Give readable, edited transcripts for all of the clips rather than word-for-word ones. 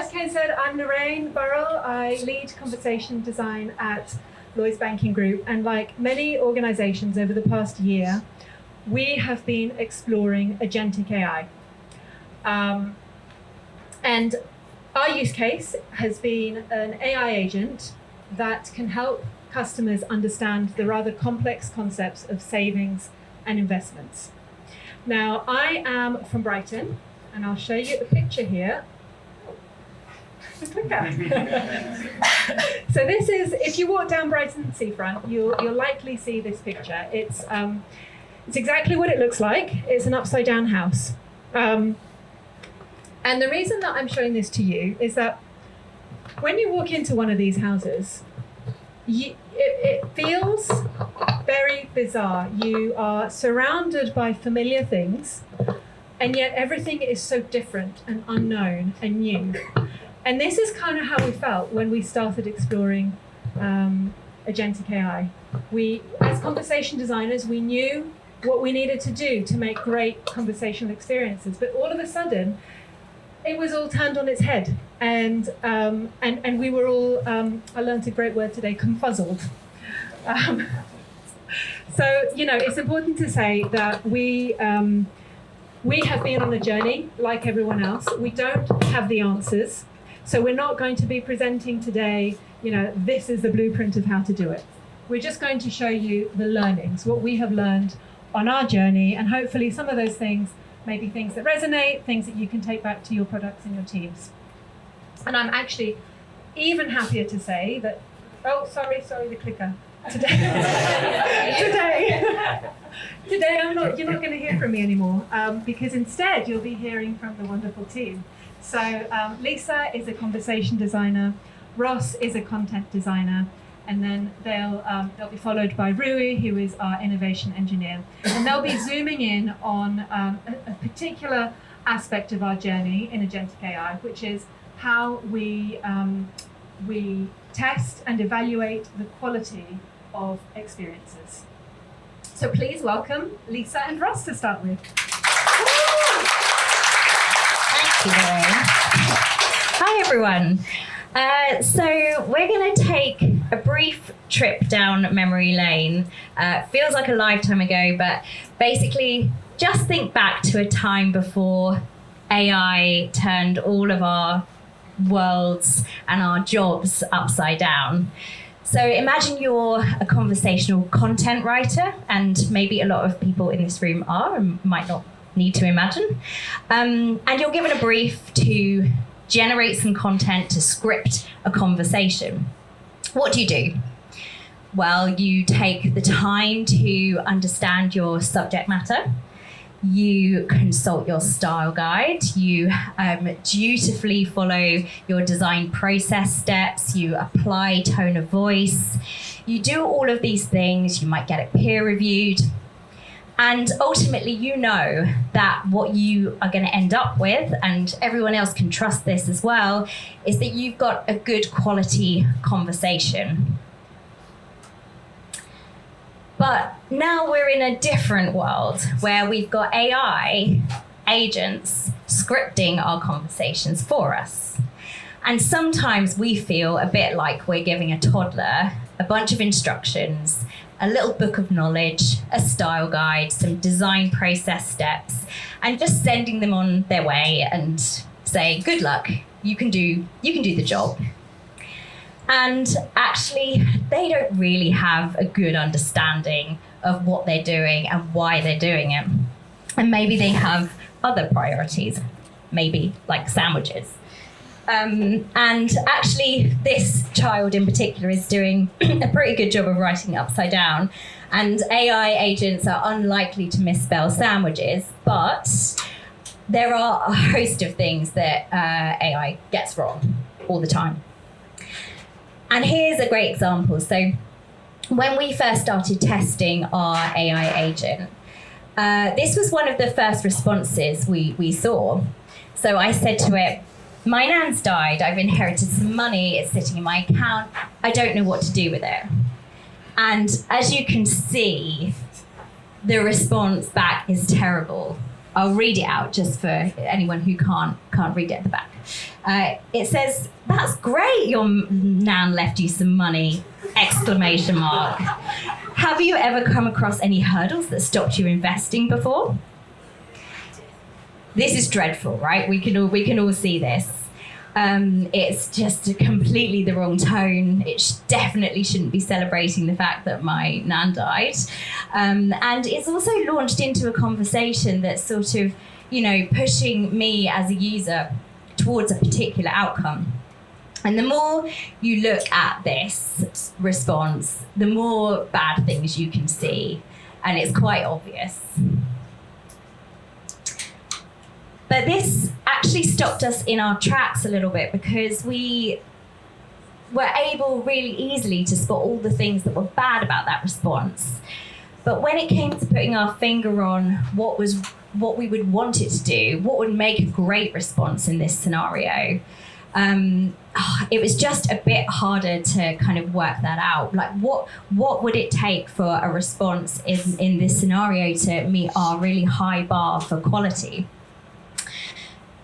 as Ken said, I'm Lorraine Burrell. I lead conversation design at Lloyds Banking Group. And like many organizations over the past year, we have been exploring agentic AI. And our use case has been an AI agent that can help customers understand the rather complex concepts of savings and investments. Now, I am from Brighton, and I'll show you the picture here. So this is, if you walk down Brighton seafront, you'll likely see this picture. It's exactly what it looks like. It's an upside down house. And the reason that I'm showing this to you is that when you walk into one of these houses, it feels very bizarre. You are surrounded by familiar things, and yet everything is so different and unknown and new. And this is kind of how we felt when we started exploring agentic AI. We, as conversation designers, we knew what we needed to do to make great conversational experiences, but all of a sudden, it was all turned on its head, and we were all, I learned a great word today, confuzzled. So, you know, it's important to say that we have been on a journey like everyone else. We don't have the answers. So we're not going to be presenting today, you know, this is the blueprint of how to do it. We're just going to show you the learnings, what we have learned on our journey, and hopefully some of those things may be things that resonate, things that you can take back to your products and your teams. And I'm actually even happier to say that, oh, sorry, the clicker. Today you're not going to hear from me anymore, because instead you'll be hearing from the wonderful team. So Lisa is a conversation designer, Ross is a content designer, and then they'll be followed by Rui, who is our innovation engineer. And they'll be zooming in on a particular aspect of our journey in agentic AI, which is how we test and evaluate the quality of experiences. So please welcome Lisa and Ross to start with. Thank you, Lorraine. Hi, everyone. So we're going to take a brief trip down memory lane. Feels like a lifetime ago, but basically just think back to a time before AI turned all of our worlds and our jobs upside down. So imagine you're a conversational content writer, and maybe a lot of people in this room are and might not need to imagine. And you're given a brief to generate some content to script a conversation. What do? Well, you take the time to understand your subject matter. You consult your style guide. You dutifully follow your design process steps. You apply tone of voice. You do all of these things. You might get it peer reviewed. And ultimately, you know that what you are going to end up with, and everyone else can trust this as well, is that you've got a good quality conversation. But now we're in a different world where we've got AI agents scripting our conversations for us. And sometimes we feel a bit like we're giving a toddler a bunch of instructions, a little book of knowledge, a style guide, some design process steps, and just sending them on their way and say, good luck, you can do the job. And actually, they don't really have a good understanding of what they're doing and why they're doing it. And maybe they have other priorities, maybe like sandwiches. And actually, this child in particular is doing a pretty good job of writing upside down. And AI agents are unlikely to misspell sandwiches, but there are a host of things that AI gets wrong all the time. And here's a great example. So when we first started testing our AI agent, this was one of the first responses we saw. So I said to it, my nan's died, I've inherited some money, it's sitting in my account, I don't know what to do with it. And as you can see, the response back is terrible. I'll read it out just for anyone who can't read it at the back. It says, "That's great, your nan left you some money!" Exclamation mark. Have you ever come across any hurdles that stopped you investing before? This is dreadful, right? We can all see this. It's just completely the wrong tone. It definitely shouldn't be celebrating the fact that my nan died. And it's also launched into a conversation that's sort of, pushing me as a user towards a particular outcome. And the more you look at this response, the more bad things you can see. And it's quite obvious. But this actually stopped us in our tracks a little bit, because we were able really easily to spot all the things that were bad about that response. But when it came to putting our finger on what we would want it to do, what would make a great response in this scenario, it was just a bit harder to kind of work that out. Like, what would it take for a response in this scenario to meet our really high bar for quality?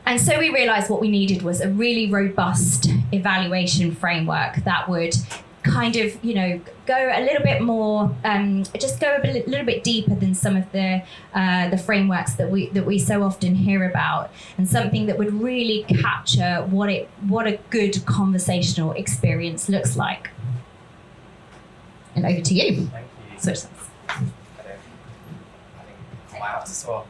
And so we realized what we needed was a really robust evaluation framework that would kind of, go a little bit more, just go a little bit deeper than some of the frameworks that we so often hear about, and something that would really capture what a good conversational experience looks like. And over to you. Thank you. Switch sides. I think I might have to swap.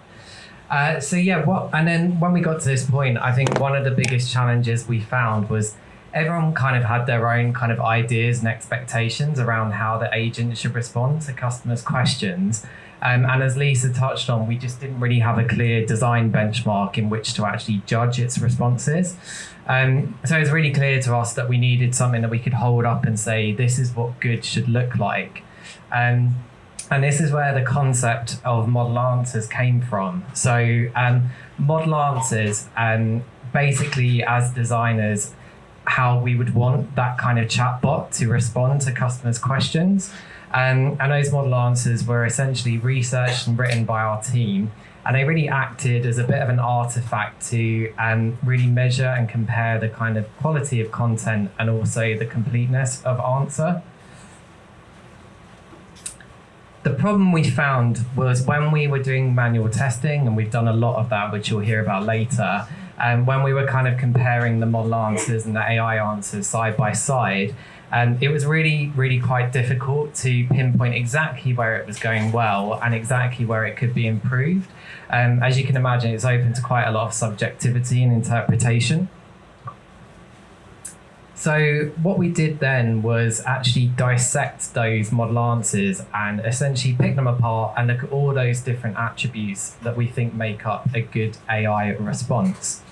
And then when we got to this point, I think one of the biggest challenges we found was everyone kind of had their own kind of ideas and expectations around how the agent should respond to customers' questions. And as Lisa touched on, we just didn't really have a clear design benchmark in which to actually judge its responses. So it was really clear to us that we needed something that we could hold up and say, this is what good should look like. And this is where the concept of model answers came from. So model answers, basically as designers, how we would want that kind of chatbot to respond to customers' questions. And those model answers were essentially researched and written by our team. And they really acted as a bit of an artifact to really measure and compare the kind of quality of content and also the completeness of answer. The problem we found was when we were doing manual testing, and we've done a lot of that, which you'll hear about later, when we were kind of comparing the model answers and the AI answers side by side, it was really, really quite difficult to pinpoint exactly where it was going well and exactly where it could be improved. As you can imagine, it's open to quite a lot of subjectivity and interpretation. So what we did then was actually dissect those model answers and essentially pick them apart and look at all those different attributes that we think make up a good AI response.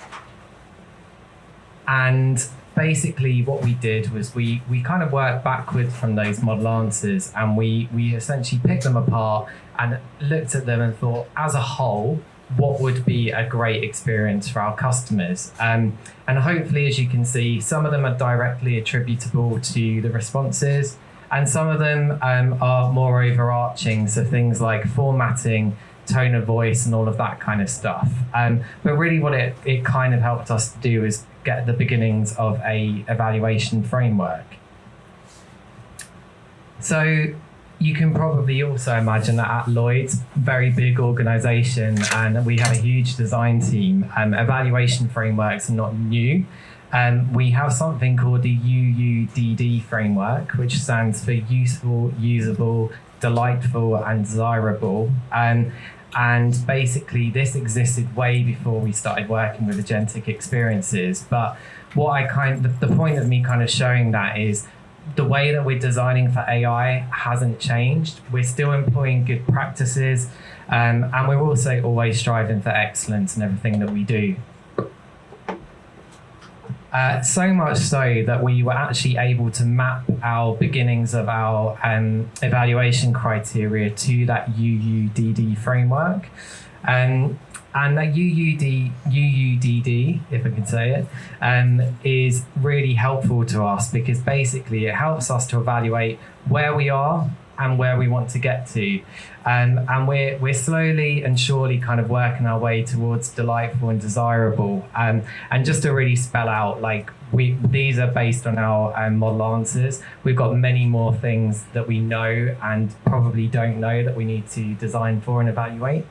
And basically what we did was we kind of worked backwards from those model answers, and we essentially picked them apart and looked at them and thought, as a whole, what would be a great experience for our customers. And hopefully, as you can see, some of them are directly attributable to the responses, and some of them are more overarching, so things like formatting, tone of voice, and all of that kind of stuff. But really what it kind of helped us to do is get the beginnings of a evaluation framework. So you can probably also imagine that at Lloyds, very big organisation, and we have a huge design team. Evaluation frameworks are not new. We have something called the UUDD framework, which stands for useful, usable, delightful, and desirable. And basically, this existed way before we started working with agentic experiences. But the point of me kind of showing that is, the way that we're designing for AI hasn't changed. We're still employing good practices, and we're also always striving for excellence in everything that we do. So much so that we were actually able to map our beginnings of our evaluation criteria to that UUDD framework. And that UUDD, if I can say it, is really helpful to us because basically it helps us to evaluate where we are, and where we want to get to. And we're slowly and surely kind of working our way towards delightful and desirable. And just to really spell out, like, these are based on our model answers. We've got many more things that we know and probably don't know that we need to design for and evaluate.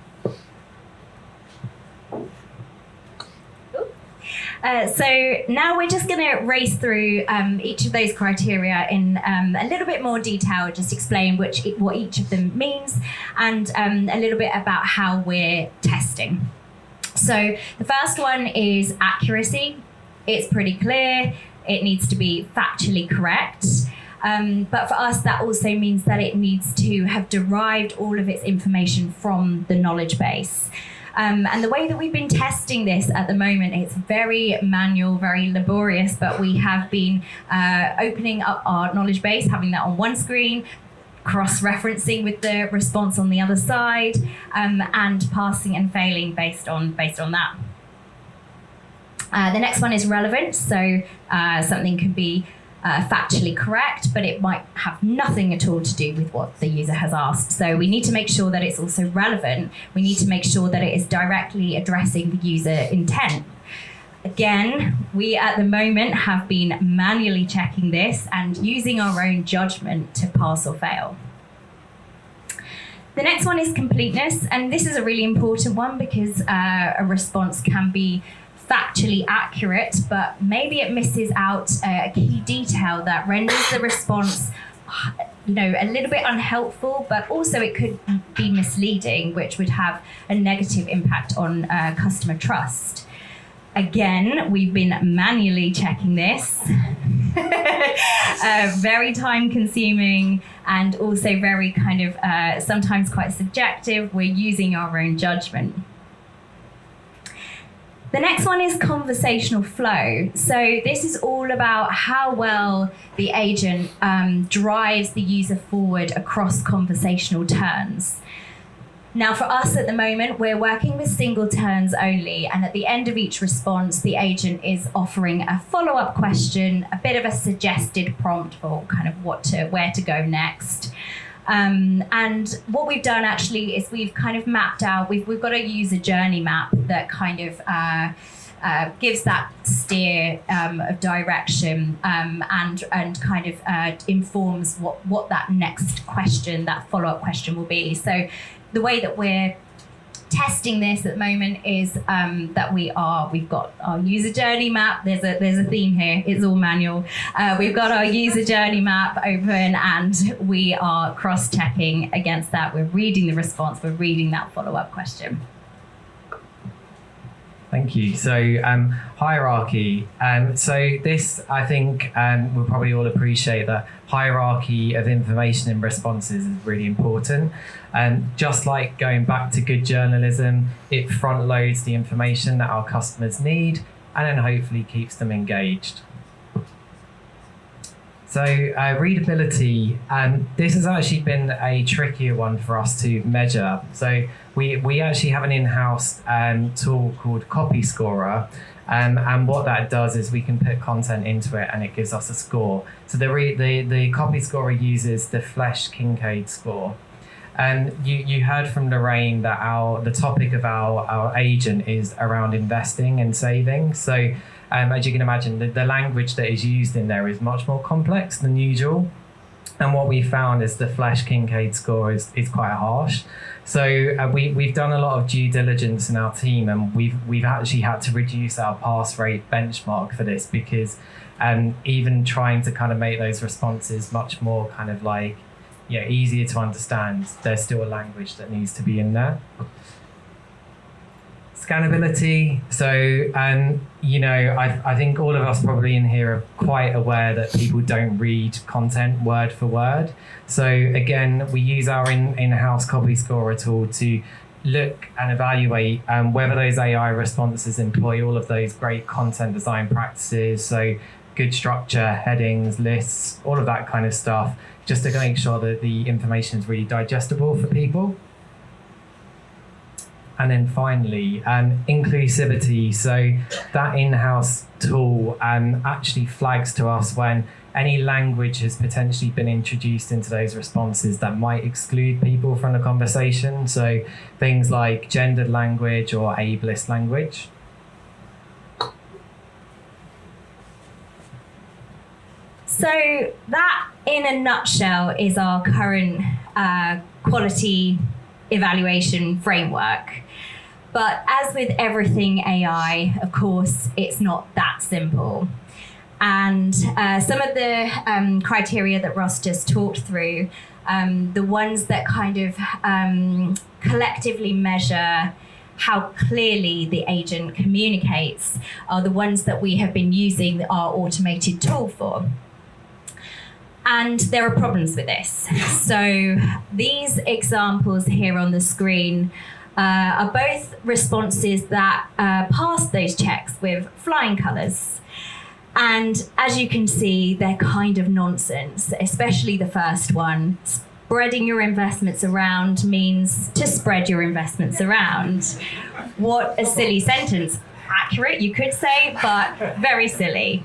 So now we're just going to race through each of those criteria in a little bit more detail, just explain what each of them means, and a little bit about how we're testing. So the first one is accuracy. It's pretty clear. It needs to be factually correct. But for us, that also means that it needs to have derived all of its information from the knowledge base. And the way that we've been testing this at the moment, it's very manual, very laborious, but we have been opening up our knowledge base, having that on one screen, cross-referencing with the response on the other side, and passing and failing based on that. The next one is relevance. So something can be factually correct, but it might have nothing at all to do with what the user has asked. So we need to make sure that it's also relevant. We need to make sure that it is directly addressing the user intent. Again, we at the moment have been manually checking this and using our own judgment to pass or fail. The next one is completeness, and this is a really important one because a response can be factually accurate, but maybe it misses out a key detail that renders the response, a little bit unhelpful, but also it could be misleading, which would have a negative impact on customer trust. Again, we've been manually checking this. Very time consuming and also very kind of sometimes quite subjective. We're using our own judgment. The next one is conversational flow. So this is all about how well the agent drives the user forward across conversational turns. Now, for us at the moment, we're working with single turns only, and at the end of each response, the agent is offering a follow-up question, a bit of a suggested prompt for kind of where to go next. And what we've done actually is we've kind of mapped out, we've got a user journey map that kind of gives that steer of direction and kind of informs what that next question, that follow-up question will be. So the way that we're testing this at the moment is that we've got our user journey map. There's a theme here. It's all manual. We've got our user journey map open, and we are cross-checking against that. We're reading the response. We're reading that follow-up question. Thank you. So hierarchy. So this, I think, we'll probably all appreciate that hierarchy of information in responses is really important. Just like going back to good journalism, it front loads the information that our customers need and then hopefully keeps them engaged. So readability, this has actually been a trickier one for us to measure. So we actually have an in-house tool called Copy Scorer, and what that does is we can put content into it and it gives us a score. So the Copy Scorer uses the Flesch-Kincaid score. And you heard from Lorraine that the topic of our agent is around investing and saving. So as you can imagine, the language that is used in there is much more complex than usual. And what we found is the Flesch-Kincaid score is quite harsh. So we've done a lot of due diligence in our team, and we've actually had to reduce our pass rate benchmark for this because even trying to kind of make those responses much more kind of like, easier to understand, there's still a language that needs to be in there. Scannability. So, I think all of us probably in here are quite aware that people don't read content word for word. So again, we use our in-house Copy Scorer tool to look and evaluate whether those AI responses employ all of those great content design practices. So good structure, headings, lists, all of that kind of stuff, just to make sure that the information is really digestible for people. And then finally, inclusivity. So that in-house tool actually flags to us when any language has potentially been introduced into those responses that might exclude people from the conversation. So things like gendered language or ableist language. So that, in a nutshell, is our current quality evaluation framework. But as with everything AI, of course, it's not that simple. And some of the criteria that Ross just talked through, the ones that kind of collectively measure how clearly the agent communicates, are the ones that we have been using our automated tool for. And there are problems with this. So these examples here on the screen are both responses that pass those checks with flying colours. And as you can see, they're kind of nonsense, especially the first one. Spreading your investments around means to spread your investments around. What a silly sentence. Accurate, you could say, but very silly.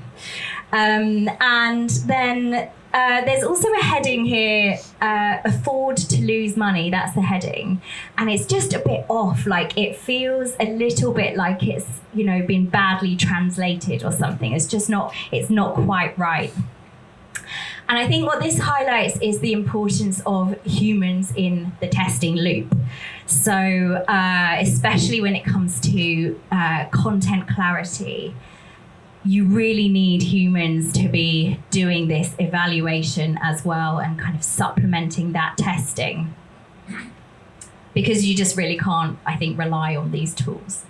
And then there's also a heading here, afford to lose money, that's the heading. And it's just a bit off, like it feels a little bit like it's, been badly translated or something. It's not quite right. And I think what this highlights is the importance of humans in the testing loop. So especially when it comes to content clarity, you really need humans to be doing this evaluation as well and kind of supplementing that testing, because you just really can't, I think, rely on these tools.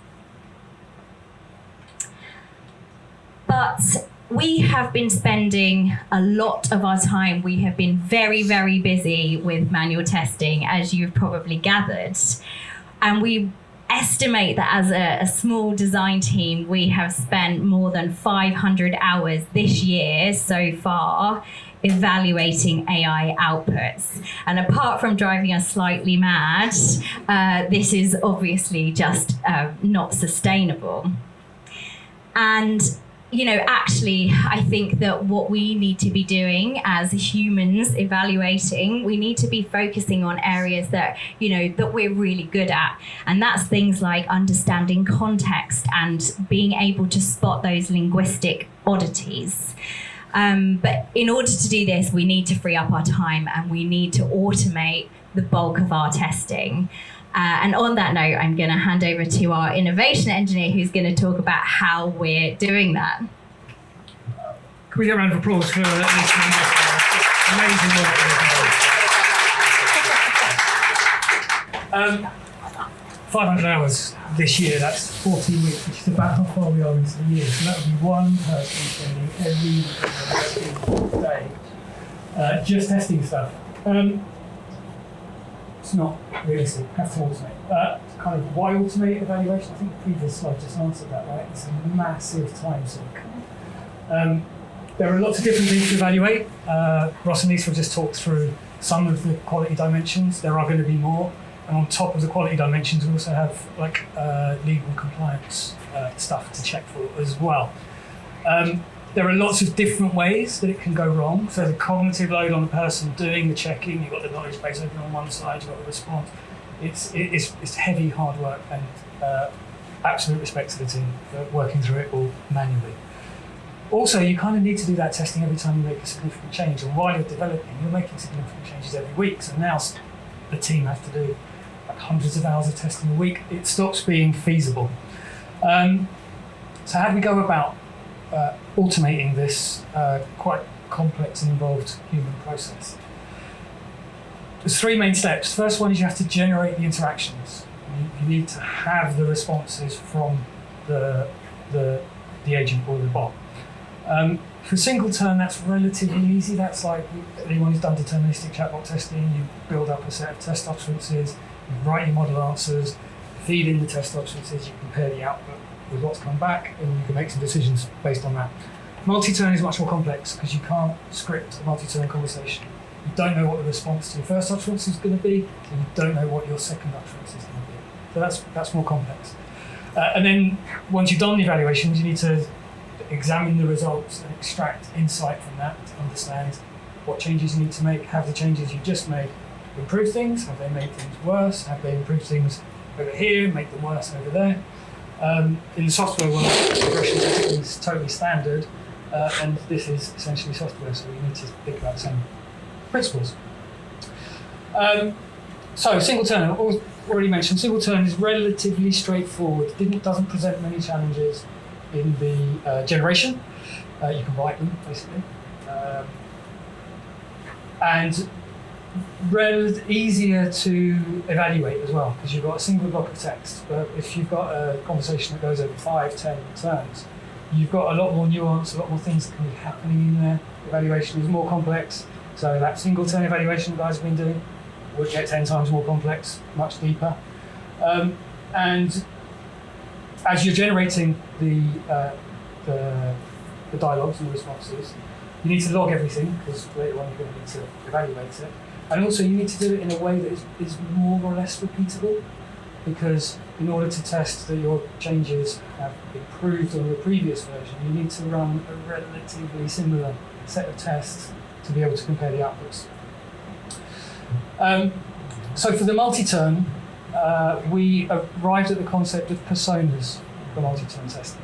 But we have been spending a lot of our time, we have been very, very busy with manual testing, as you've probably gathered. And we estimate that as a small design team, we have spent more than 500 hours this year so far evaluating AI outputs. And apart from driving us slightly mad, this is obviously just not sustainable. And actually, I think that what we need to be doing as humans evaluating, we need to be focusing on areas that, that we're really good at. And that's things like understanding context and being able to spot those linguistic oddities. But in order to do this, we need to free up our time and we need to automate the bulk of our testing. And on that note, I'm going to hand over to our innovation engineer who's going to talk about how we're doing that. Can we get a round of applause for this amazing work? 500 hours this year, that's 14 weeks, which is about how far we are into the year. So that would be one person spending every day just testing stuff. It's not realistic, have to automate. Kind of why automate evaluation? I think the previous slide just answered that, right? It's a massive time sink. There are lots of different things to evaluate. Ross and Lisa just talked through some of the quality dimensions. There are going to be more. And on top of the quality dimensions, we also have legal compliance stuff to check for as well. There are lots of different ways that it can go wrong. So the cognitive load on the person doing the checking, you've got the knowledge base open on one side, you've got the response. It's heavy, hard work, and absolute respect to the team for working through it all manually. Also, you kind of need to do that testing every time you make a significant change. And while you're developing, you're making significant changes every week. So now the team have to do hundreds of hours of testing a week. It stops being feasible. So how do we go about automating this quite complex and involved human process? There's three main steps. First one is you have to generate the interactions. You need to have the responses from the agent or the bot. For single turn, that's relatively easy. That's like anyone who's done deterministic chatbot testing. You build up a set of test utterances, you write your model answers, feed in the test utterances, you compare the output with what's come back, and you can make some decisions based on that. Multi-turn is much more complex because you can't script a multi-turn conversation. You don't know what the response to your first utterance is going to be, and you don't know what your second utterance is going to be. So that's more complex. And then once you've done the evaluations, you need to examine the results and extract insight from that to understand what changes you need to make. Have the changes you just made improved things? Have they made things worse? Have they improved things over here, make them worse over there? In the software world, regression testing is totally standard, and this is essentially software, so we need to think about the same principles. So single turn, I've already mentioned, single turn is relatively straightforward. Doesn't present many challenges in the generation. You can write them, basically. And easier to evaluate as well, because you've got a single block of text. But if you've got a conversation that goes over 5, 10 turns, you've got a lot more nuance, a lot more things that can be happening in there. Evaluation is more complex. So that single turn evaluation guys have been doing would get 10 times more complex, much deeper. And as you're generating the dialogues and the responses, you need to log everything, because later on you're going to need to evaluate it. And also you need to do it in a way that is more or less repeatable, because in order to test that your changes have improved on the previous version, you need to run a relatively similar set of tests to be able to compare the outputs. So for the multi-turn, we arrived at the concept of personas for multi-turn testing.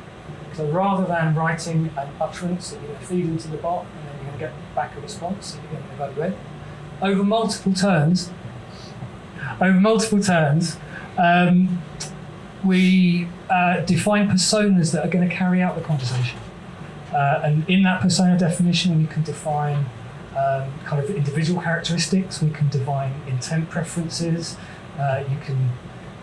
So rather than writing an utterance that you're going to feed into the bot and then you're going to get back a response that you're going to evaluate, over multiple turns, we define personas that are going to carry out the conversation. And in that persona definition, we can define kind of individual characteristics, we can define intent preferences, you can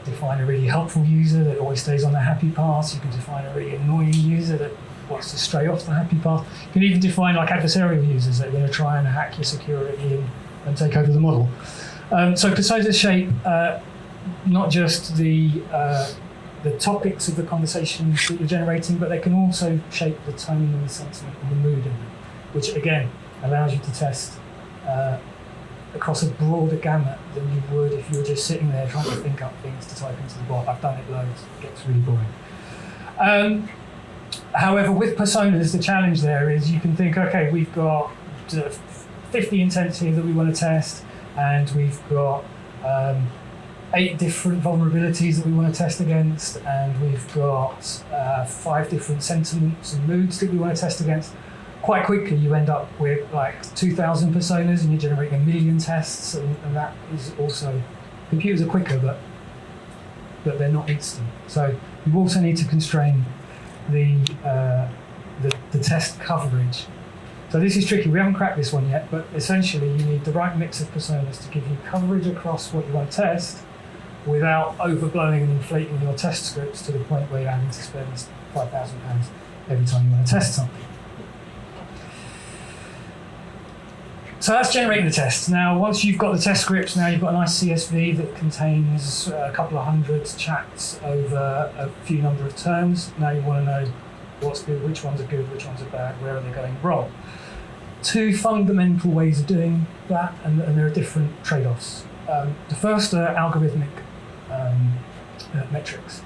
define a really helpful user that always stays on the happy path, you can define a really annoying user that wants to stray off the happy path. You can even define like adversarial users that are going to try and hack your security and take over the model. So personas shape not just the topics of the conversations that you're generating, but they can also shape the tone and the sentiment and the mood in them, which again allows you to test across a broader gamut than you would if you were just sitting there trying to think up things to type into the bot. I've done it loads, it gets really boring. However, with personas, the challenge there is you can think, okay, we've got 50 intents here that we want to test, and we've got 8 different vulnerabilities that we want to test against, and we've got 5 different sentiments and moods that we want to test against. Quite quickly, you end up with like 2,000 personas, and you're generating 1 million tests, and that is also, computers are quicker, but they're not instant. So you also need to constrain the test coverage. So this is tricky. We haven't cracked this one yet, but essentially you need the right mix of personas to give you coverage across what you want to test without overblowing and inflating your test scripts to the point where you're having to spend £5,000 every time you want to test something. So that's generating the tests. Now, once you've got the test scripts, now you've got a nice CSV that contains a couple of hundred chats over a few number of terms. Now you want to know what's good, which ones are good, which ones are bad, where are they going wrong. 2 fundamental ways of doing that, and there are different trade-offs. The first are algorithmic metrics.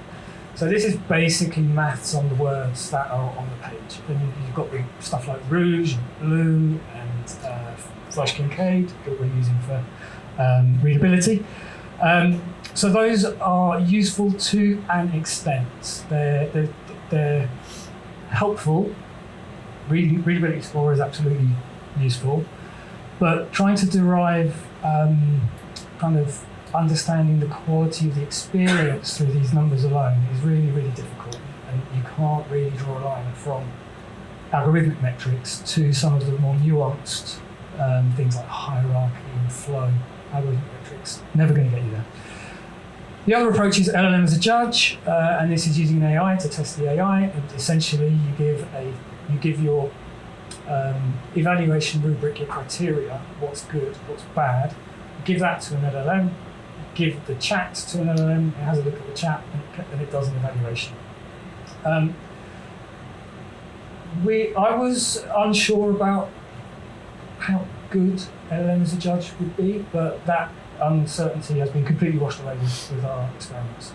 So this is basically maths on the words that are on the page. And you've got stuff like rouge, and blue, and Flush Kincaid that we're using for readability. So those are useful to an extent. They're helpful. Readability Explorer is absolutely useful, but trying to derive kind of understanding the quality of the experience through these numbers alone is really, really difficult, and you can't really draw a line from algorithmic metrics to some of the more nuanced things like hierarchy and flow. Algorithmic metrics, never going to get you there. The other approach is LLM as a judge, and this is using an AI to test the AI, and essentially you give your evaluation rubric, your criteria, what's good, what's bad, give that to an LLM, give the chat to an LLM, it has a look at the chat, and it does an evaluation. I was unsure about how good LLM as a judge would be, but that uncertainty has been completely washed away with our experiments.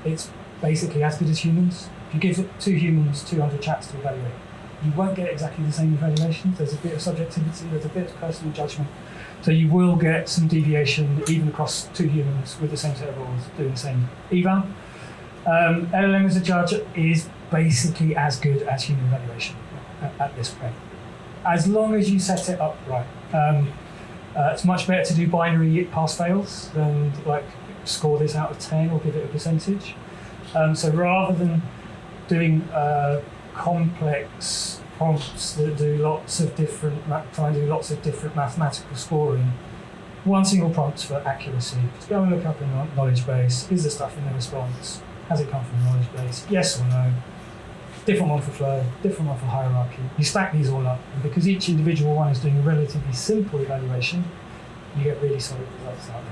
It's basically as good as humans. If you give 2 humans 200 chats to evaluate, you won't get exactly the same evaluations. There's a bit of subjectivity, there's a bit of personal judgment. So you will get some deviation even across 2 humans with the same set of rules doing the same eval. LLM as a judge is basically as good as human evaluation at this point, as long as you set it up right. It's much better to do binary pass-fails than like score this out of 10 or give it a percentage. So rather than doing complex prompts that do try and do lots of different mathematical scoring, one single prompt for accuracy. Just go and look up in the knowledge base. Is the stuff in the response? Has it come from the knowledge base? Yes or no? Different one for flow, different one for hierarchy. You stack these all up, and because each individual one is doing a relatively simple evaluation, you get really solid results out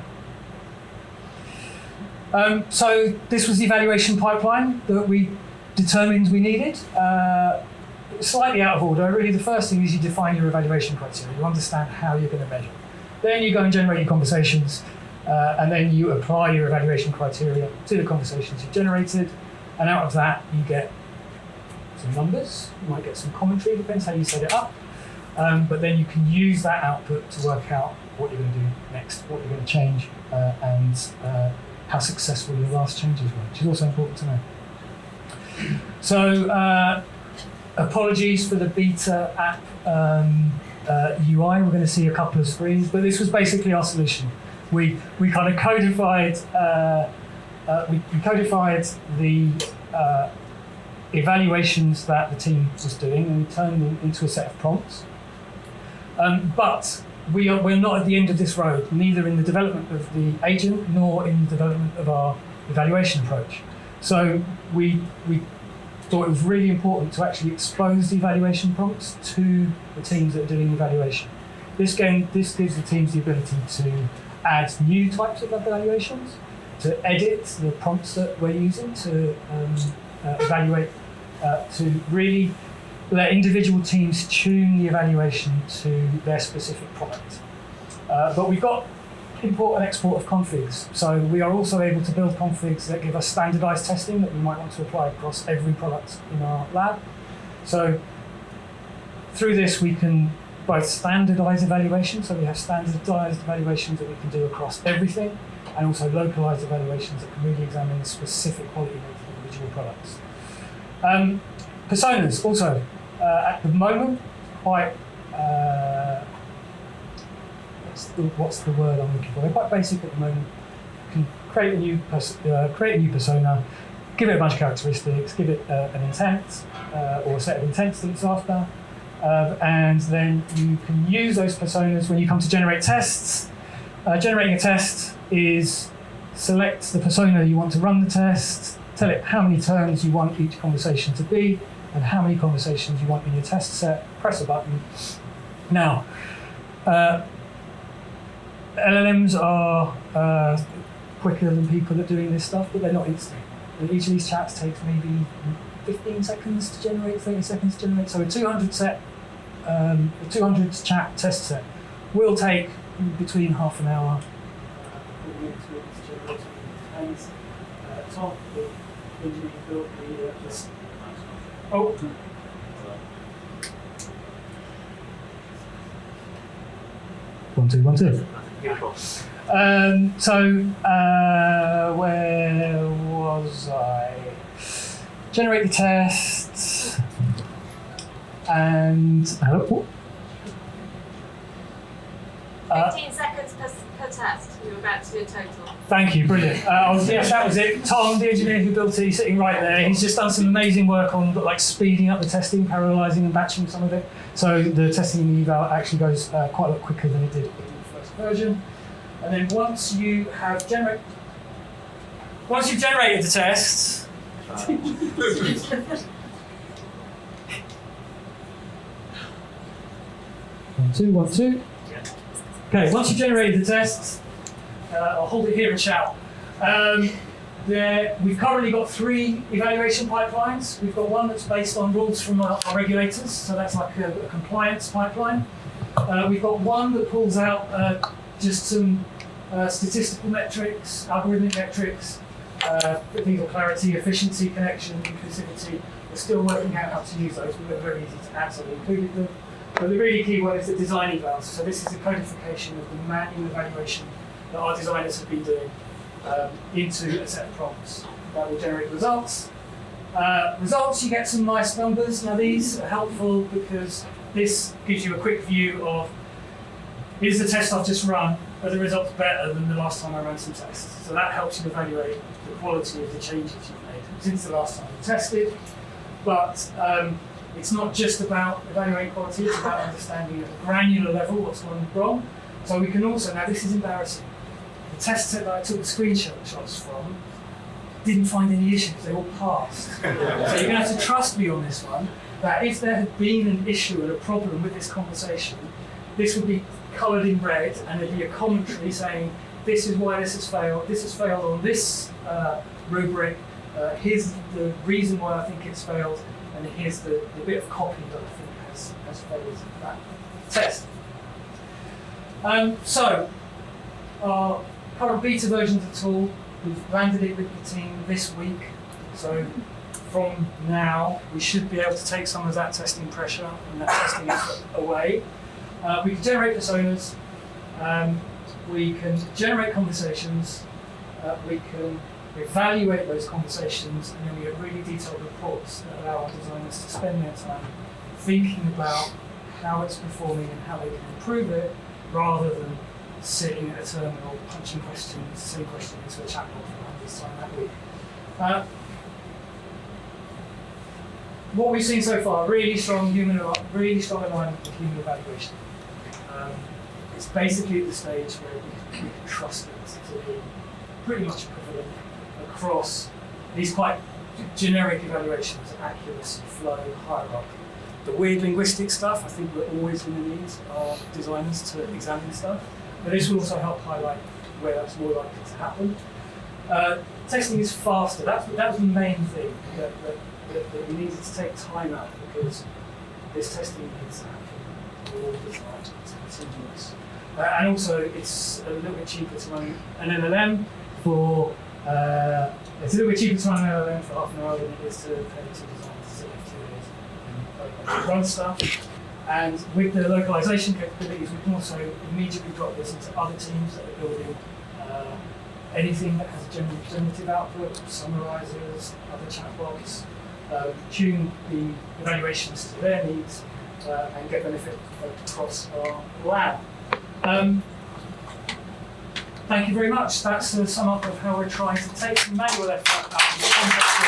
there. So this was the evaluation pipeline that we determined we needed. Slightly out of order, really the first thing is you define your evaluation criteria. You understand how you're going to measure. Then you go and generate your conversations, and then you apply your evaluation criteria to the conversations you've generated, and out of that you get some numbers, you might get some commentary, depends how you set it up, but then you can use that output to work out what you're going to do next, what you're going to change, and how successful your last changes were, which is also important to know. So, apologies for the beta app UI. We're going to see a couple of screens, but this was basically our solution. We kind of codified we codified the evaluations that the team was doing, and we turned them into a set of prompts. But we're not at the end of this road, neither in the development of the agent nor in the development of our evaluation approach. So we thought it was really important to actually expose the evaluation prompts to the teams that are doing evaluation. This gives the teams the ability to add new types of evaluations, to edit the prompts that we're using to evaluate, to really let individual teams tune the evaluation to their specific product. But we've got import and export of configs. So we are also able to build configs that give us standardized testing that we might want to apply across every product in our lab. So through this, we can both standardize evaluation, so we have standardized evaluations that we can do across everything, and also localized evaluations that can really examine the specific quality of individual products. Personas also, at the moment, quite, what's the word I'm looking for? They're quite basic at the moment. You can create a new persona, give it a bunch of characteristics, give it an intent, or a set of intents that it's after, and then you can use those personas when you come to generate tests. Generating a test is select the persona you want to run the test, tell it how many turns you want each conversation to be, and how many conversations you want in your test set, press a button. Now, LLMs are quicker than people at doing this stuff, but they're not instant. Each of these chats takes maybe 15 seconds to generate, 30 seconds to generate. So a 200 chat test set will take between half an hour, 40 minutes to generate. And Tom, the engineer who built this. Oh. One, two. Where was I? Generate the tests and 15 seconds per test. You're about to do a total. Thank you, brilliant. Yes, that was it. Tom, the engineer who built it, he's sitting right there. He's just done some amazing work on speeding up the testing, parallelizing and batching some of it. So the testing in the eval actually goes quite a lot quicker than it did in the first version. And then once you've generated the tests, one, two. Okay, once you've generated the tests, I'll hold it here and shout. We've currently got 3 evaluation pipelines. We've got one that's based on rules from our regulators, so that's like a compliance pipeline. We've got one that pulls out just some statistical metrics, algorithmic metrics, things like clarity, efficiency, connection, inclusivity. We're still working out how to use those, but they're very easy to add, so we included them. But the really key one is the design evals. So this is the codification of the manual evaluation that our designers have been doing into a set of prompts that will generate results. Results, you get some nice numbers. Now these are helpful because this gives you a quick view of, is the test I've just run, are the results better than the last time I ran some tests? So that helps you evaluate the quality of the changes you've made since the last time you tested. But it's not just about evaluating quality, it's about understanding at a granular level what's gone wrong. So we can also, now this is embarrassing, the test set that I took the screenshots from didn't find any issues, they all passed. So you're going to have to trust me on this one, that if there had been an issue and a problem with this conversation, this would be coloured in red and there'd be a commentary saying, this is why this has failed on this rubric, here's the reason why I think it's failed, and here's the bit of copy that I think has failed that test. So, our current beta version of the tool, we've landed it with the team this week. So, from now, we should be able to take some of that testing pressure and that testing effort away. We can generate personas, we can generate conversations, we can evaluate those conversations, and then we have really detailed reports that allow our designers to spend their time thinking about how it's performing and how they can improve it, rather than sitting at a terminal punching questions, the same question into a chatbot for this time that week. What we've seen so far, really strong alignment with human evaluation. It's basically at the stage where we can trust it to be pretty much equivalent across these quite generic evaluations: accuracy, flow, hierarchy. The weird linguistic stuff, I think we're always going to need our designers to examine stuff, but this will also help highlight where that's more likely to happen. Testing is faster. That was the main thing that we needed to take time out, because this testing needs to happen all the time. It's continuous. And also, it's a little bit cheaper to run an LLM for half an hour than it is to pay two designers to sit for 2 days and run stuff. And with the localization capabilities, we can also immediately drop this into other teams that are building anything that has a generative output, summarizers, other chatbots, tune the evaluations to their needs, and get benefit across our lab. Thank you very much. That's a sum up of how we're trying to take manual effort out of the context of